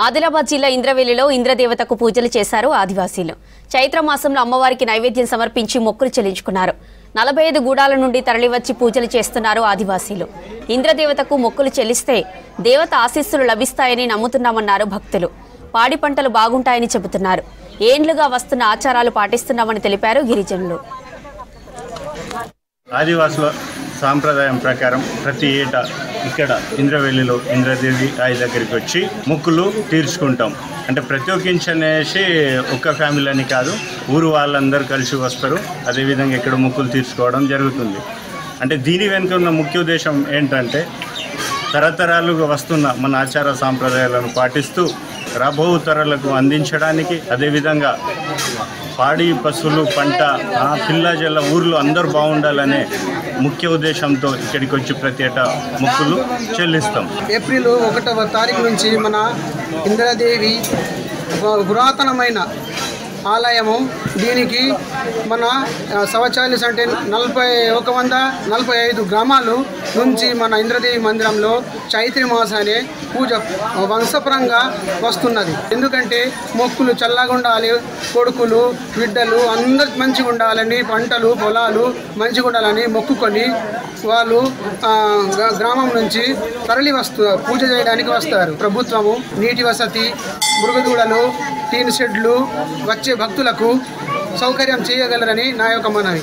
ఆదిలాబాద్ జిల్లా ఇంద్రవెల్లిలో ఇంద్రదేవతకు పూజలు చేశారు ఆదివాసీలు. చైత్ర మాసంలో అమ్మవారికి నైవేద్యం సమర్పించి మొక్కులు చెల్లించుకున్నారు. 45 గూడాల నుండి తరలివచ్చి పూజలు చేస్తున్నారు ఆదివాసీలు. ఇంద్రదేవతకు మొక్కులు చెల్లిస్తే దేవత ఆశీస్సులు లభిస్తాయని నమ్ముతున్నామన్నారు భక్తులు. పాడి పంటలు బాగుంటాయని చెబుతున్నారు. ఏండ్లుగా వస్తున్న ఆచారాలు పాటిస్తున్నామని తెలిపారు గిరిజనులు. ఆదివాసుల సాంప్రదాయం ప్రకారం ప్రతి ఏటా ఇక్కడ ఇంద్రవెల్లిలో ఇంద్రదేవి ఆయి దగ్గరికి వచ్చి మొక్కులు తీర్చుకుంటాం. అంటే ప్రత్యేకించనేసి ఒక్క ఫ్యామిలీ అని కాదు, ఊరు వాళ్ళందరూ కలిసి వస్తారు. అదేవిధంగా ఇక్కడ మొక్కులు తీర్చుకోవడం జరుగుతుంది. అంటే దీని వెనుక ఉన్న ముఖ్య ఉద్దేశం ఏంటంటే తరతరాలుగా వస్తున్న మన ఆచార సాంప్రదాయాలను పాటిస్తూ రాబో తరాలకు అందించడానికి, అదేవిధంగా పాడి పశువులు పంట పిల్ల జల్ల ఊర్లో అందరూ బాగుండాలనే ముఖ్య ఉద్దేశంతో ఇక్కడికి వచ్చి ప్రతి ఏటా మొక్కులు చెల్లిస్తాం. ఏప్రిల్ 1వ తారీఖు నుంచి మన ఇంద్రదేవి పురాతనమైన ఆలయము. దీనికి మన సవచాలిస్ అంటే 145 గ్రామాలు నుంచి మన ఇంద్రదేవి మందిరంలో చైత్ర మాసానే పూజ వంశపరంగా వస్తున్నది. ఎందుకంటే మొక్కులు చల్లగా ఉండాలి, కొడుకులు బిడ్డలు అందరు మంచిగా ఉండాలని, పంటలు పొలాలు మంచిగా ఉండాలని మొక్కుకొని వాళ్ళు గ్రామం నుంచి తరలి పూజ చేయడానికి వస్తారు. ప్రభుత్వము నీటి వసతి, మృగదూడలు, టీన్ షెడ్లు వచ్చే భక్తులకు సౌకర్యం చేయగలరని నా యొక్క మనవి.